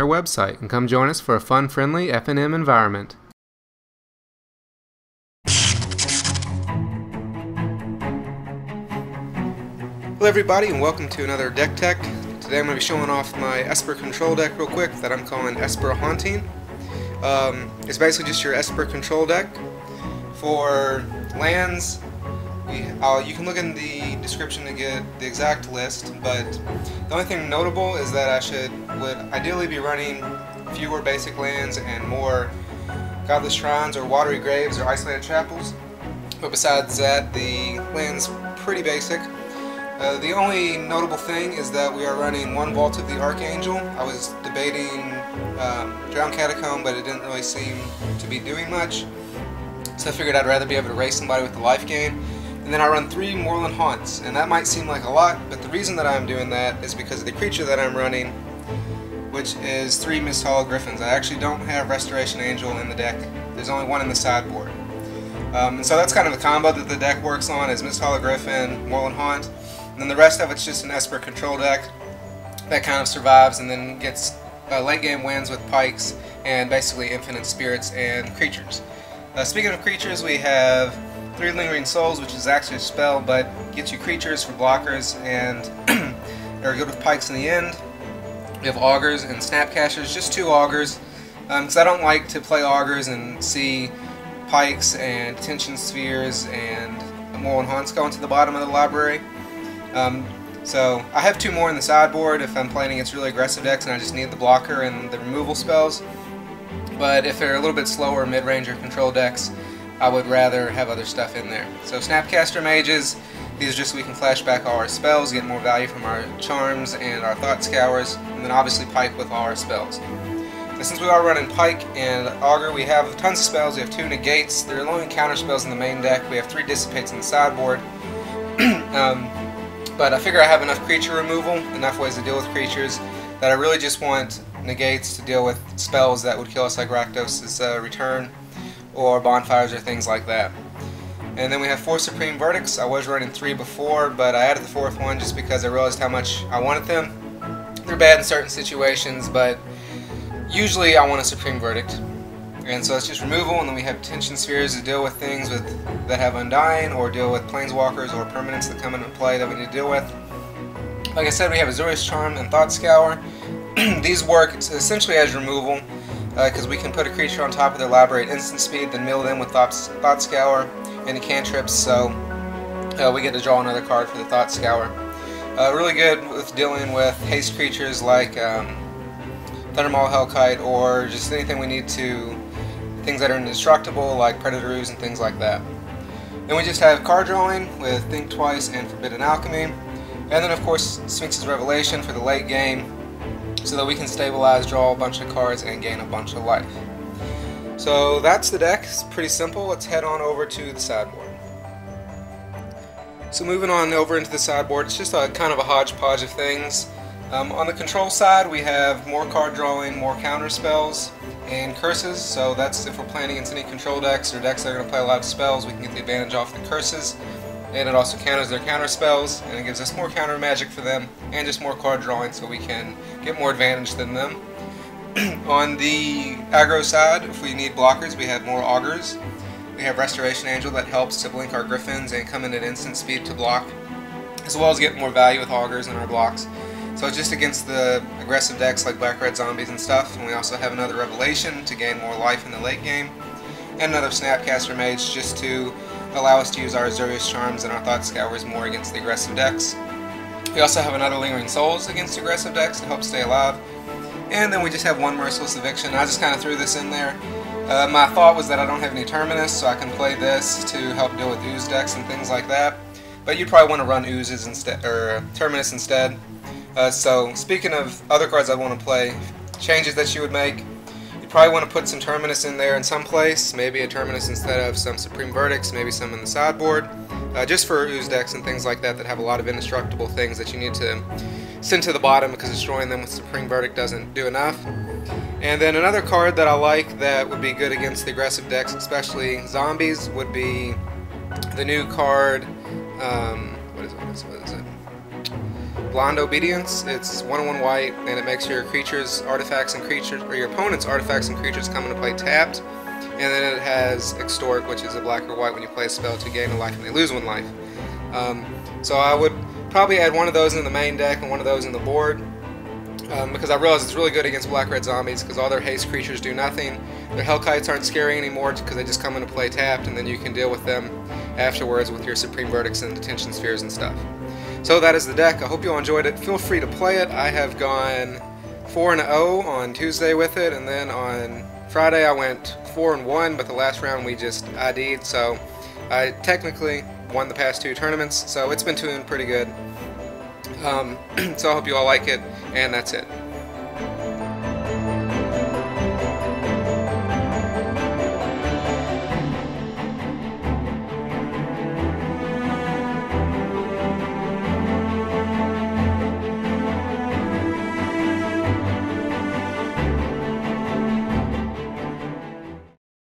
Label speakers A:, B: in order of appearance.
A: our website and come join us for a fun, friendly F&M environment. Hello everybody and welcome to another Deck Tech. Today I'm going to be showing off my Esper control deck real quick that I'm calling Esper Haunting. It's basically just your Esper control deck. For lands, you can look in the description to get the exact list, but the only thing notable is that I would ideally be running fewer basic lands and more Godless Shrines or Watery Graves or Isolated Chapels. But besides that, the land's pretty basic. The only notable thing is that we are running one Vault of the Archangel. I was debating Drowned Catacomb, but it didn't really seem to be doing much. So I figured I'd rather be able to race somebody with the life gain. And then I run 3 Moorland Haunts, and that might seem like a lot, but the reason that I'm doing that is because of the creature that I'm running, which is 3 Misthollow Griffins. I actually don't have Restoration Angel in the deck. There's only one in the sideboard. And so that's kind of the combo that the deck works on, is Misthollow Griffin, Moorland Haunt, and then the rest of it's just an Esper control deck that kind of survives and then gets late game wins with Pikes and basically infinite spirits and creatures. Speaking of creatures, we have 3 Lingering Souls, which is actually a spell, but gets you creatures for blockers and are good with Pikes in the end. We have Augurs and Snapcasters, just 2 Augurs, because I don't like to play Augurs and see Pikes and Detention Spheres and Moorland Haunts go into the bottom of the library. So I have 2 more in the sideboard if I'm playing against really aggressive decks and I just need the blocker and the removal spells. But if they're a little bit slower mid-range or control decks, I would rather have other stuff in there. So Snapcaster Mages, these are just so we can flash back all our spells, get more value from our charms and our Thought Scours, and then obviously Pike with all our spells. And since we are running Pike and Augur, we have tons of spells. We have 2 Negates. They're only counter spells in the main deck. We have 3 Dissipates in the sideboard. But I figure I have enough creature removal, enough ways to deal with creatures, that I really just want Negates to deal with spells that would kill us, like Rakdos' Return or Bonfires or things like that. And then we have 4 Supreme Verdicts. I was running 3 before, but I added the 4th one just because I realized how much I wanted them. They're bad in certain situations, but usually I want a Supreme Verdict. And so it's just removal, and then we have Detention Spheres to deal with things that have Undying, or deal with Planeswalkers or permanents that come into play that we need to deal with. Like I said, we have Azorius Charm and Thought Scour. These work essentially as removal, because we can put a creature on top of their library at instant speed, then mill them with Thought Scour and the cantrips, so we get to draw another card for the Thought Scour. Really good with dealing with haste creatures like Thundermaw, Hellkite, or just anything we need to, things that are indestructible like Predator Ooze and things like that. Then we just have card drawing with Think Twice and Forbidden Alchemy, and then of course Sphinx's Revelation for the late game, so that we can stabilize, draw a bunch of cards, and gain a bunch of life. So that's the deck. It's pretty simple. Let's head on over to the sideboard. So moving on over into the sideboard, it's just a kind of a hodgepodge of things. On the control side, we have more card drawing, more counter spells, and curses. So that's if we're playing against any control decks or decks that are going to play a lot of spells, we can get the advantage off the curses. And it also counters their counter spells, and it gives us more counter magic for them, and just more card drawing so we can get more advantage than them. On the aggro side, if we need blockers, we have more Augurs. We have Restoration Angel that helps to blink our Griffins and come in at instant speed to block, as well as get more value with Augurs in our blocks. So it's just against the aggressive decks like Black-Red Zombies and stuff, and we also have another Revelation to gain more life in the late game, and another Snapcaster Mage just to allow us to use our Azorius Charms and our Thought Scours more against the aggressive decks. We also have another Lingering Souls against aggressive decks to help stay alive. And then we just have 1 Merciless Eviction. I just kind of threw this in there. My thought was that I don't have any Terminus, so I can play this to help deal with Ooze decks and things like that. But you'd probably want to run Oozes instead, or Terminus instead. So speaking of other cards I want to play, changes that you would make, probably want to put some Terminus in there in some place, maybe a Terminus instead of some Supreme Verdicts, maybe some in the sideboard, just for Ooze decks and things like that that have a lot of indestructible things that you need to send to the bottom, because destroying them with Supreme Verdict doesn't do enough. And then another card that I like that would be good against the aggressive decks, especially zombies, would be the new card, what is it? Blonde Obedience. It's 1/1 white, and it makes your creatures, artifacts, and creatures, or your opponent's artifacts and creatures come into play tapped. And then it has Extort, which is a black or white when you play a spell to gain a life and they lose 1 life. So I would probably add one of those in the main deck and one of those in the board. Because I realize it's really good against black-red zombies because all their haste creatures do nothing. Their Hellkites aren't scary anymore because they just come into play tapped, and then you can deal with them afterwards with your Supreme Verdicts and Detention Spheres and stuff. So that is the deck. I hope you all enjoyed it. Feel free to play it. I have gone 4-0 on Tuesday with it, and then on Friday I went 4-1, but the last round we just ID'd, so I technically won the past 2 tournaments, so it's been doing pretty good. So I hope you all like it, and that's it.